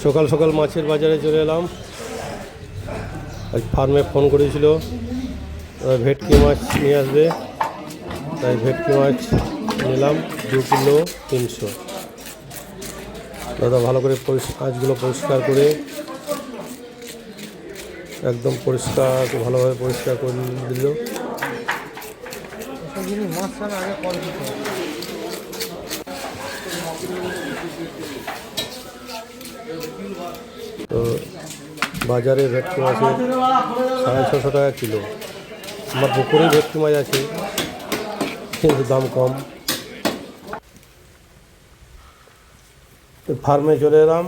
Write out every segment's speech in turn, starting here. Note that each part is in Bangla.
সকাল সকাল মাছের বাজারে চলে এলাম। আজ ফার্মে ফোন করেছিল, ভেটকি মাছ নিয়ে আসবে, তাই ভেটকি মাছ নিলাম 2 কিলো 300। দাদা ভালো করে মাছগুলো পরিষ্কার করে একদম পরিষ্কার ভালোভাবে পরিষ্কার করে দিল। তো বাজারে ভেটকি মাছের 650 টাকা কিলো। আমার পুকুরে ভেটকি মাছ আছে, কিন্তু দাম কম। ফার্মে চলে এলাম।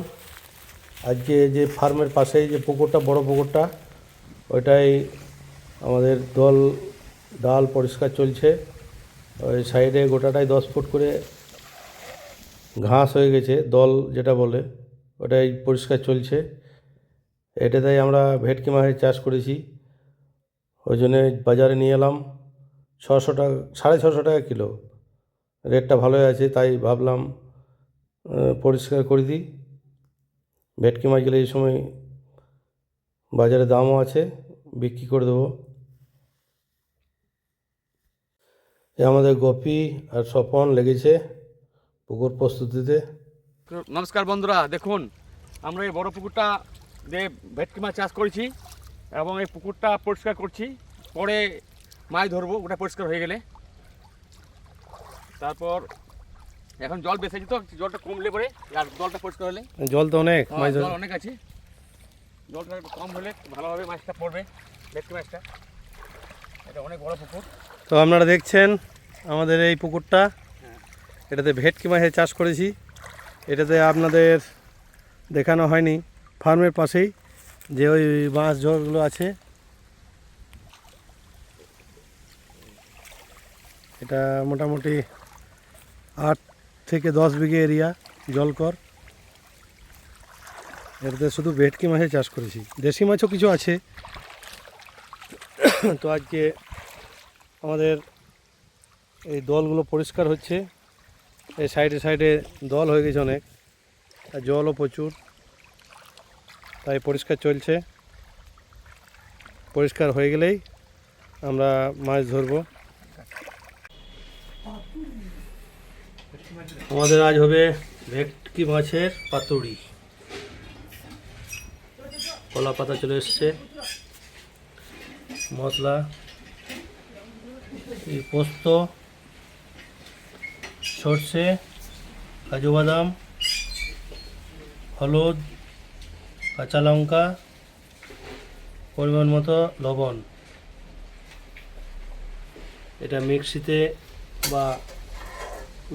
আজকে যে ফার্মের পাশেই যে পুকুরটা, বড় পুকুরটা, ওইটাই আমাদের ডাল পরিষ্কার চলছে। ওই সাইডে গোটাটাই 10 ফুট করে ঘাস হয়ে গেছে, দল যেটা বলে, ওটাই পরিষ্কার চলছে। এটাতেই আমরা ভেটকি মাছের চাষ করেছি, ওই জন্যে বাজারে নিয়ে এলাম। 600 টাকা, 650 টাকা কিলো, রেটটা ভালোই আছে, তাই ভাবলাম পরিষ্কার করে দিই। ভেটকি মাছগুলো এই সময় বাজারে দামও আছে, বিক্রি করে দেবো। আমাদের গোপী আর স্বপন লেগেছে পুকুর প্রস্তুতিতে। নমস্কার বন্ধুরা, দেখুন আমরা এই বড় পুকুরটা দিয়ে ভেটকি মাছ চাষ করেছি এবং এই পুকুরটা পরিষ্কার করছি। পরে মাছ ধরবো, ওটা পরিষ্কার হয়ে গেলে। তারপর এখন জল বেশি আছে, তো জলটা কমলে পরে আর জলটা পরিষ্কার হলে, জল তো অনেক, জল অনেক আছে, জলটা একটু কম হলে ভালোভাবে মাছটা পড়বে, ভেটকি মাছটা। এটা অনেক বড় পুকুর। তো আপনারা দেখছেন আমাদের এই পুকুরটা, এটাতে ভেটকি মাছের চাষ করেছি। এটাতে আপনাদের দেখানো হয়নি, ফার্মের পাশেই যে ওই মাছ ঝোড়গুলো আছে, এটা মোটামুটি 8 থেকে 10 বিঘে এরিয়া জলকর। এটাতে শুধু ভেটকি মাছের চাষ করেছি, দেশি মাছও কিছু আছে। তো আজকে আমাদের এই দলগুলো পরিষ্কার হচ্ছে। এই সাইডে সাইডে দল হয়ে গেছে অনেক, আর জলও প্রচুর, তাই পরিষ্কার চলছে। পরিষ্কার হয়ে গেলেই আমরা মাছ ধরব। আমাদের আজ হবে ভেটকি মাছের পাতুড়ি। কলা পাতা চলে এসছে, মশলা এই পোস্ত, সর্ষে, কাজু বাদাম, হলুদ, কাঁচা লঙ্কা, পরিমাণ মতো লবণ। এটা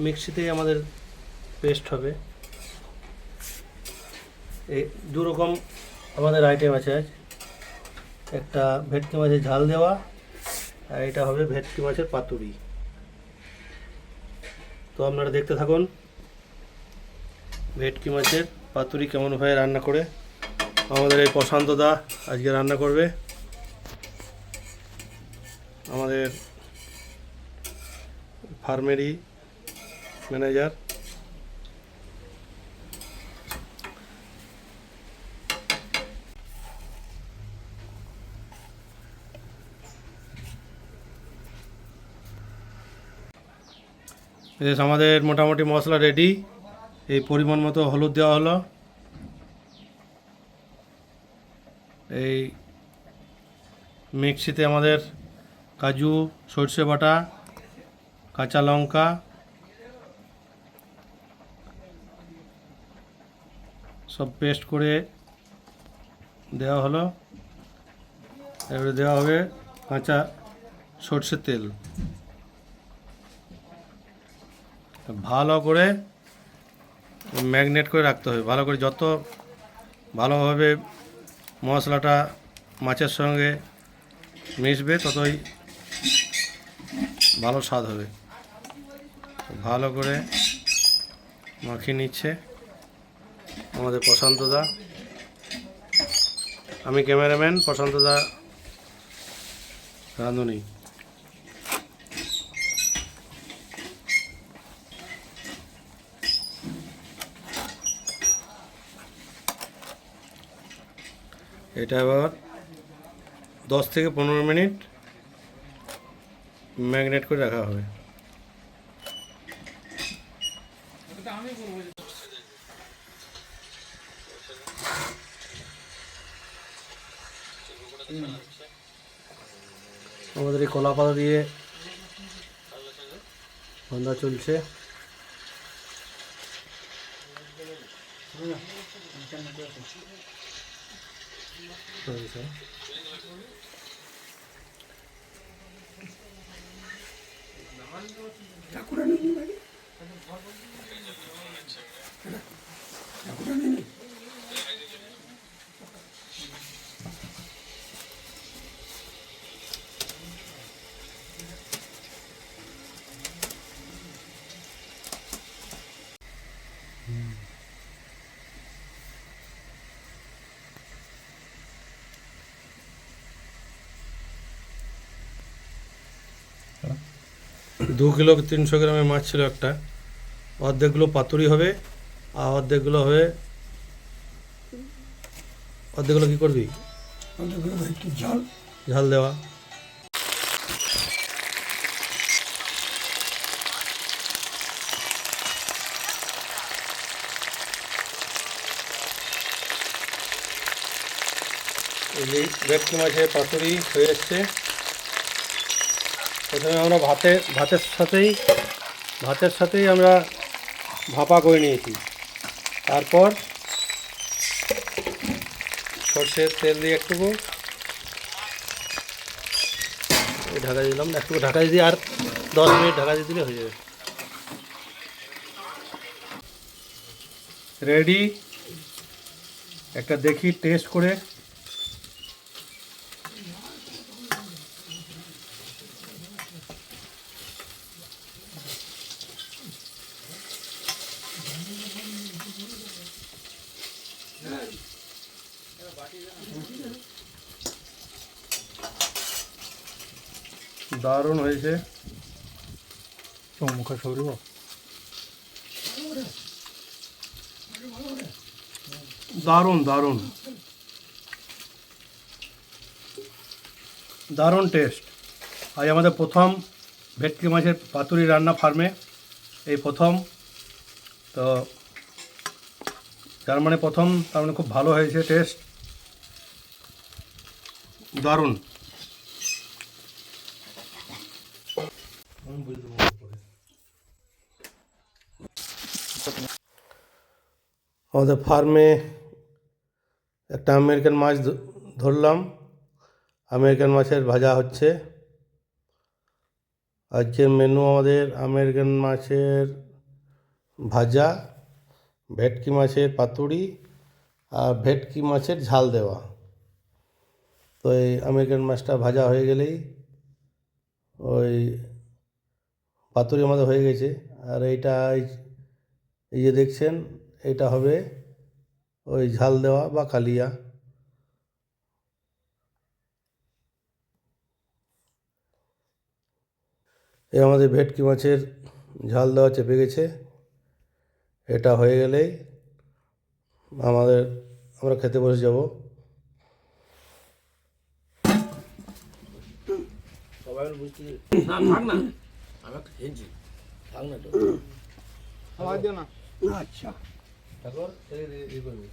মিক্সিতেই আমাদের পেস্ট হবে। এই 2 রকম আমাদের আইটেম আছে আজ। একটা ভেটকি মাছের ঝাল দেওয়া, আর এটা হবে ভেটকি মাছের পাতুড়ি। তো আপনারা দেখতে থাকুন ভেটকি মাছের পাতুড়ি কেমনভাবে রান্না করে। আমাদের এই প্রশান্ত দা আজকে রান্না করবে, আমাদের ফার্মেরই ম্যানেজার। আমাদের মোটামুটি মশলা রেডি। এই পরিমাণ মতো হলুদ দেওয়া হলো। এই মিক্সিতে আমাদের কাজু, সরষে বাটা, কাঁচা লঙ্কা, সব পেস্ট করে দেওয়া হলো। এবারে দেওয়া হবে কাঁচা সরষের তেল। ভালো করে ম্যাগনেট করে রাখতে হবে, ভালো করে। যত ভালোভাবে মশলাটা মাছের সঙ্গে মিশবে, ততই ভালো স্বাদ হবে। ভালো করে মাখিয়ে নিচ্ছে আমাদের প্রশান্তদা। আমি ক্যামেরাম্যান, প্রশান্তদা রাঁধুনি। এটা আবার 10 থেকে 15 মিনিট ম্যাগনেট করে রাখা হবে। আমাদের এই কলা পাতা দিয়ে রান্না চলছে। দু কিলো 300 গ্রামের মাছ ছিল একটা, অর্ধেকগুলো পাতুরি হবে আর অর্ধেকগুলো হবে, অর্ধেকগুলো কি করবি? ঝাল দেওয়া। এই ভেটকি মাছের পাতুরি হয়ে এসছে। প্রথমে আমরা ভাতের সাথেই আমরা ভাপা করে নিয়েছি। তারপর সর্ষের তেল দিয়ে একটুকু ঢাকা দিলাম, একটু ঢাকা দিয়ে আর 10 মিনিট ঢাকা দিয়ে দিলে হয়ে যাবে। রেডি। একটা দেখি টেস্ট করে। দারুণ হয়েছে। মুখে সরিব। দারুণ দারুণ দারুণ টেস্ট। আজ আমাদের প্রথম ভেটকি মাছের পাতুরি রান্না ফার্মে, এই প্রথম। তো তার মানে প্রথম, তার মানে খুব ভালো হয়েছে টেস্ট, দারুণ। আমাদের ফার্মে একটা আমেরিকান মাছ ধরলাম। আমেরিকান মাছের ভাজা হচ্ছে। আজকের মেনু আমাদের আমেরিকান মাছের ভাজা, ভেটকি মাছের পাতুরি আর ভেটকি মাছের ঝাল দেওয়া। তো এই আমেরিকান মাছটা ভাজা হয়ে গেলেই ওই পাতুরি আমাদের হয়ে গেছে। আর এইটা এই যে দেখছেন, এটা হবে ওই ঝাল দেওয়া বা কালিয়া। এই আমাদের ভেটকি মাছের ঝাল দেওয়া চেপে গেছে। এটা হয়ে গেলেই আমরা খেতে বসে যাব। সবাই বুঝতে না, থাক না, আমি একটা খেয়েছি, থাক না তো, খাওয়া দিও না। আচ্ছা তারপর এই করবি।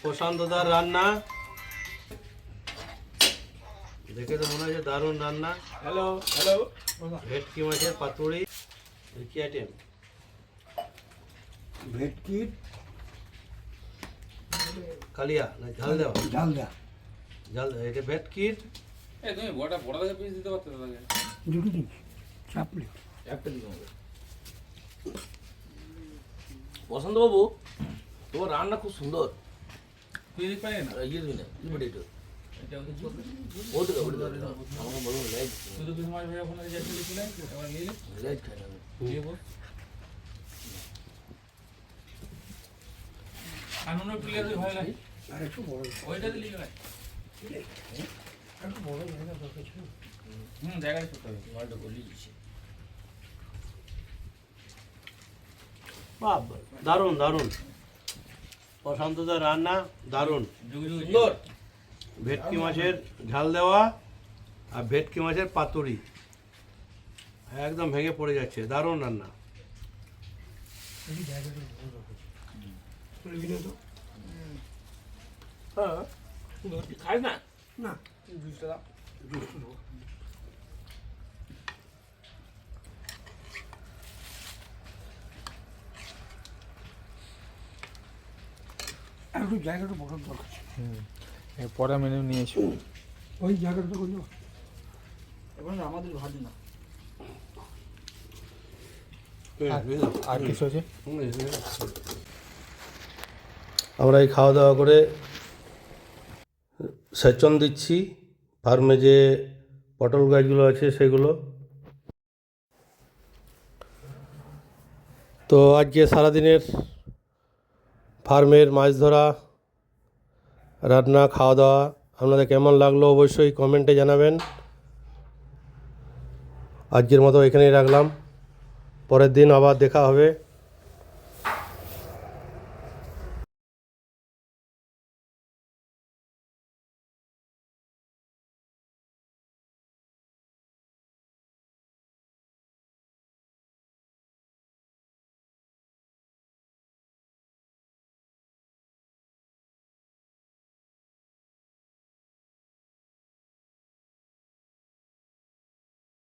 প্রশান্ত দার রান্না দেখে তো মনে হচ্ছে দারুণ রান্না। Hello hello. ভেটকি মাছের পাতুরি কি আইটেম? ভেটকির কালিয়া না ঝাল দেওয়া? ঝাল দেওয়া। এটা ভেটকির। তুমি বড়টা পিস দিতে পারতে তাহলে দুটো দিন চাপলি একটা দিন হবে। বসন্ত বাবু, তোমার রান্না খুব সুন্দর। তুই পাই না ইয়ে দিন না বড় এটা এটা ওটা আমাকে বলুন লাইট শুধু কিছু মাছ ভাজা ফোনে যাচ্ছে লিখি না এবার নিলে লাইট খাই না দিয়ে বল কানুনের প্লেয়ার ভালো লাগে। আর একটু বড় ওইটা দিলি না একটু বড় জায়গা দরকার ছিল। জায়গায় ছোট হবে মালটা বলি দিছি। বাহ, দারুণ দারুণ, প্রশান্তদার রান্না দারুণ। সুন্দর। ভেটকি মাছের ঝাল দেওয়া আর ভেটকি মাছের পাতুরি একদম ভেঙে পড়ে যাচ্ছে, দারুণ রান্না। খাস না? একটু জায়গাটা বড় দরকার। পরে মেনু নিয়ে এসো। ওই জায়গাটা করলো এবার আমাদের ভাজি না। আর কিছু আছে? আমরা এই খাওয়া দাওয়া করে সেচন দিচ্ছি ফার্মে যে পটল গাছগুলো আছে সেগুলো। তো আজকে সারাদিনের ফার্মের মাছ ধরা, রান্না, খাওয়া দাওয়া আপনাদের কেমন লাগলো অবশ্যই কমেন্টে জানাবেন। আজকের মতো এখানেই রাখলাম, পরের দিন আবার দেখা হবে।